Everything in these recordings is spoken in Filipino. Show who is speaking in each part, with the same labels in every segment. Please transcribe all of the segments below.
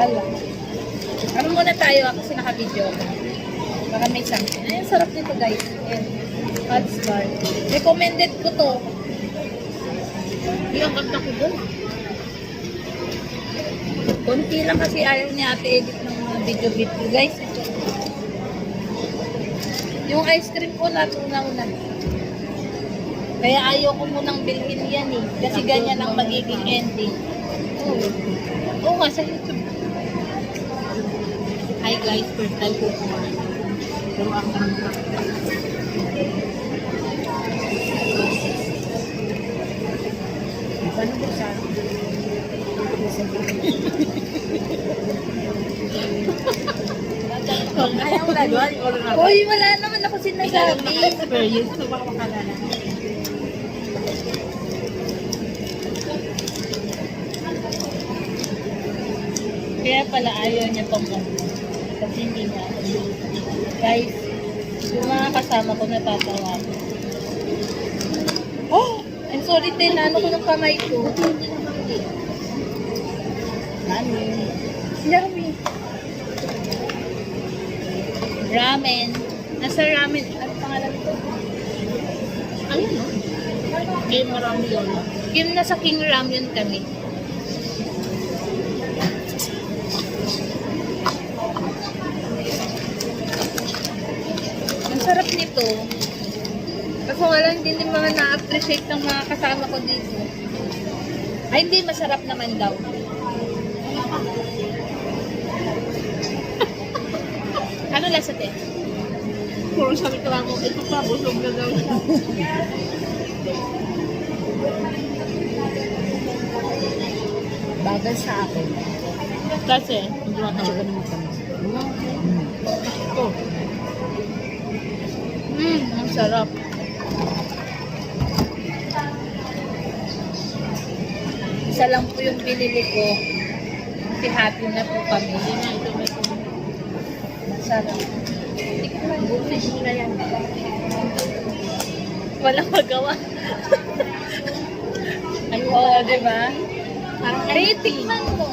Speaker 1: Hala. Ano muna tayo kasi naka-video ako. Baka may something. Ay, ang sarap nito guys. Ayan. Hot Star. Recommended ko to. Yung kanta ko doon. Konti lang kasi ayaw ni ate edit ng mga video guys. Yung ice cream ko natuna-una. Kaya ayaw ko munang bilhin yan eh. Kasi ganyan ang magiging ending. Oo nga sa YouTube. Hi guys, first time ko kumain. Pero ang paano ba sa ayaw na doon? Uy, wala naman ako sinasabi. Experience, so baka makalala. Kaya pala ayaw niya pang kasi hindi niya. Guys, yung mga kasama ko natatawa ko. Oh! I'm sorry, ano ko ng kamay ko. Ramen. Ramen. Nasa ramen. Ano pangalan ito? Ayun, no? Kim Ramyun. Kim, nasa King Ramyun kami. Ang sarap nito. Kasi nga lang hindi mga na-appreciate ng mga kasama ko dito. Ay, hindi. Masarap naman daw. Ano lasa, te? Puro sabi ko lang mo, ito pa, busog na daw siya. Bagal sa akin. Kasi, hindi mo ka naman kami. Ito. Ang sarap. Isa lang po yung binili ko. Kasi happy na po kami. Hindi na ito may masarap. Butis mo na yan. Walang magawa. Oo, diba? Ay, tingnan mo.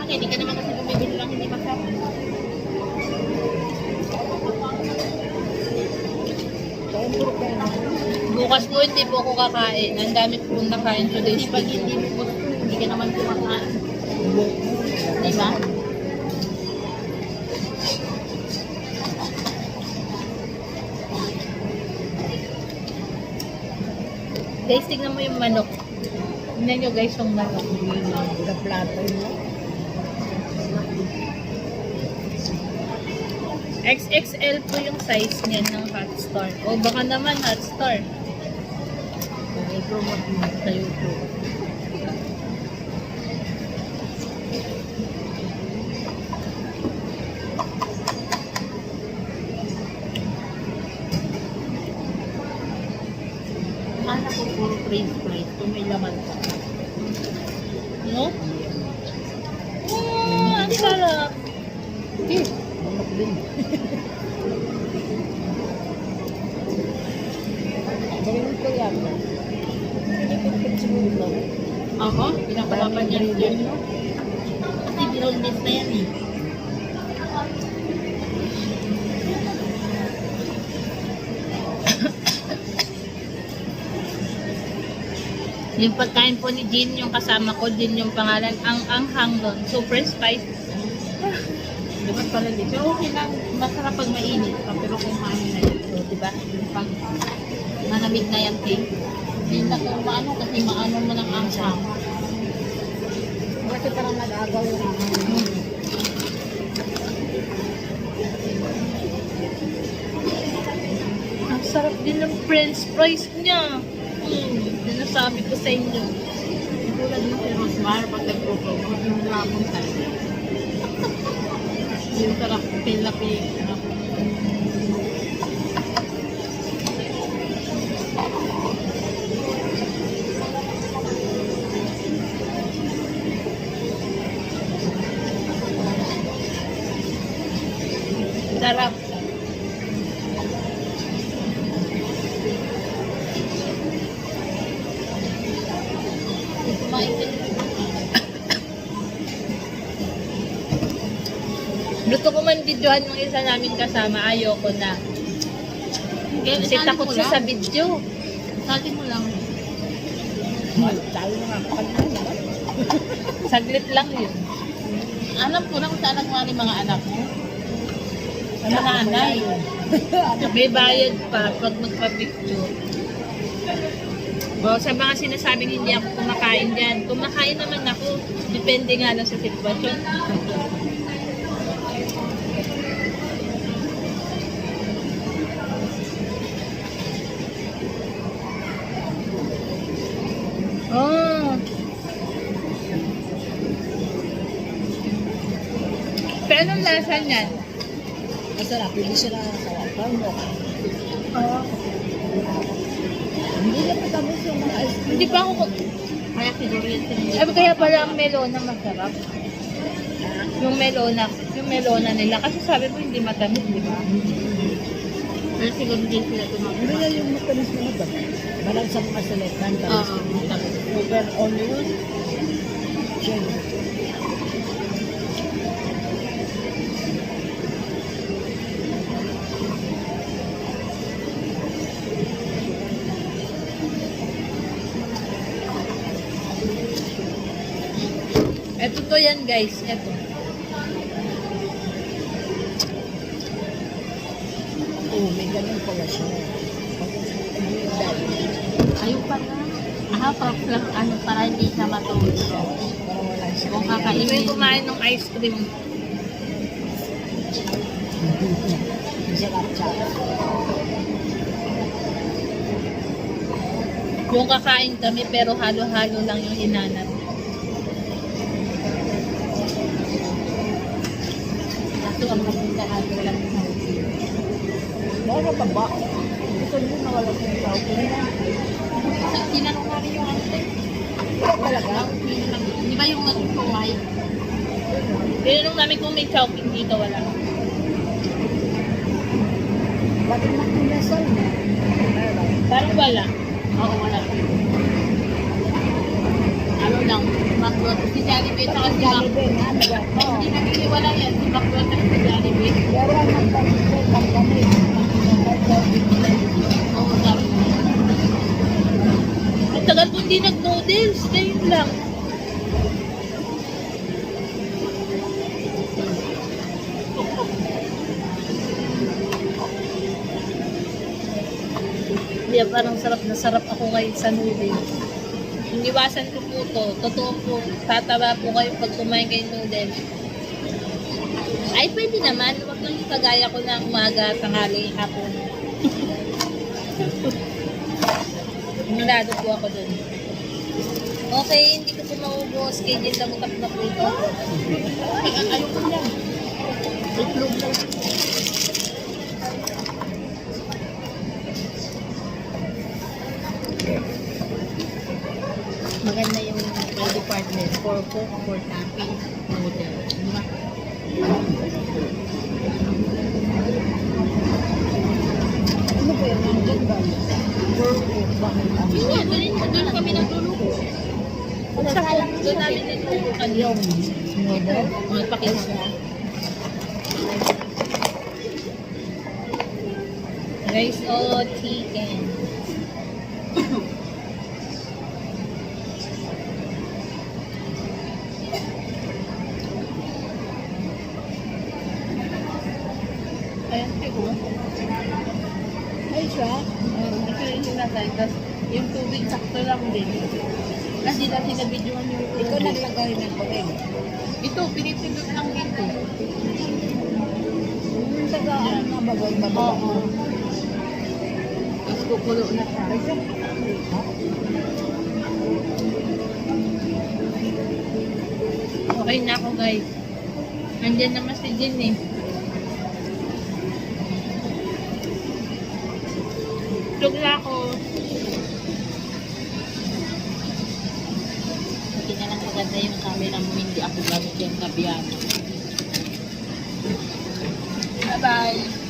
Speaker 1: Hindi ka naman kasi bumibili lang hindi masarap. Bukas po hindi po ako kakain. Ang dami po nakain today. Pag hindi mo hindi ka naman kumakain. Diba? Guys, tignan mo yung manok. Tignan nyo guys yung manok. The plato mo. XXL po yung size niyan ng Hot Star. O baka naman Hot Star. I-promote mo sa YouTube. Anak ko puro french fries. Kung may laman pa. No? Ang sarap. Manok din. Ganun ko yan. Pinipit siguro. Ako? Pinapalaman niya rin. Kasi binoldes na yan eh. Yung pagkain po ni Jean, yung kasama ko, Jean yung pangalan, ang hanglon. Super spicy. Dapat pala din. Pero okay lang, masarap pag mainit. Pero kung maano na yan. So, diba? Pag manamig na yan, ting. Hindi na kung maano kasi maano mo ng ansang. Kasi parang nag-agaw yung ang sarap din ng french fries niya. Sinasabi ko sa inyo. Tulad mo si Rosmar pag nag-grupo, yung rapong tayo. Yung sarap pilapi. Sarap. Gusto ko man videohan yung isa namin kasama, ayoko na. Kasi takot siya sa video.
Speaker 2: Sabi mo lang.
Speaker 3: Tayo na nga.
Speaker 1: Saglit lang yun.
Speaker 2: Alam ko na kung saan nagmana yung mga anak mo.
Speaker 3: Ano
Speaker 2: Sa nanay.
Speaker 1: May bayad pa pag magpa-picture. O, sa mga sinasabing hindi ako kumakain dyan, kumakain naman ako. Depende nga lang sa sitwasyon. Oh. Pero anong lasa niyan?
Speaker 3: Masarap. Hindi siya nakakasawa. Parang mo.
Speaker 1: Oh.
Speaker 3: Hindi na patapos yung mga ice cream.
Speaker 1: Hindi pa ako...
Speaker 2: Kaya siguro yun sinigil.
Speaker 1: Ay, kaya pala ang melona masarap. Yung melona nila. Kasi sabi mo hindi matamis, di ba?
Speaker 2: Pero siguro din sila
Speaker 3: Hindi
Speaker 2: tumagawa.
Speaker 3: na yung matamis na ito. Malang sa mga selekan.
Speaker 2: Oo, tapos.
Speaker 3: Over onion. Chili.
Speaker 1: Ito to yan guys. Ito.
Speaker 3: Oo, may ganun pala siya.
Speaker 2: Ayun pala. Props lang ano para hindi siya matulog.
Speaker 3: Para wala siya.
Speaker 2: Kung
Speaker 1: Ito
Speaker 2: kakainin
Speaker 1: yung kumain ng ice cream.
Speaker 3: Masarap siya.
Speaker 1: Yung kakain kami pero halo-halo lang yung hinanap.
Speaker 2: Kaso ang maganda natin lang sa
Speaker 3: Baka pa ba? Gusto mo na wala siyang tao.
Speaker 2: tinanong namin yung ante.
Speaker 3: Talaga?
Speaker 2: Di ba yung nag-provide?
Speaker 1: Tinanong namin kung may chowking dito, wala.
Speaker 3: Bakit nakinasal na? Meron.
Speaker 1: Parang wala.
Speaker 2: Oo, wala. Ano lang, Macron. Si Jollibee at si Mac.
Speaker 3: Jollibee, ano ba? Oo.
Speaker 2: Hindi naghiwala yan. Si Macron at si Jollibee.
Speaker 3: Pero ang nagpapit ang kami.
Speaker 2: Oo, sabi mo.
Speaker 1: Ang tagal ko hindi nag-noodles. Ngayon lang. Kaya parang sarap na sarap ako ngayon sa noodles. Iniwasan ko po to. Totoo po. Tatawa po kayo pag kumain kayo noodles. Ay, pwede naman. Huwag lang yung kagaya ko na umaga, tanghali, hapon. Minado po ako dun. Okay, hindi ko po maubos. Kaya din lamutap na po ito.
Speaker 2: Ayoko yan. Itlog lang. Maganda yung may department for cook, for topping, noodle. Di ba?
Speaker 3: Ano ba yun? Nandyan ba? For bakit ang
Speaker 2: Yun nga, doon kami natulog.
Speaker 1: Doon namin nito kanina.
Speaker 3: noodle?
Speaker 2: Magpakita.
Speaker 1: Rice o chicken. Ayan, siguro.
Speaker 3: Ay siya?
Speaker 1: Ito yung sinasay. Tapos yung tubig sakto lang din. Kasi dati na-videoan yung
Speaker 3: Ikaw naglagay ng pagay.
Speaker 2: Ito, pinipindot lang dito.
Speaker 3: Yung taga ano na babay-babay.
Speaker 2: Oo. Tapos kukulo na siya.
Speaker 3: Ay siya?
Speaker 1: Okay na ako guys. Nandyan naman si Jin eh. Tulog na ako.
Speaker 2: Hindi na lang maganda yung camera mo, hindi ako gamit yung kabiyan.
Speaker 1: Bye-bye.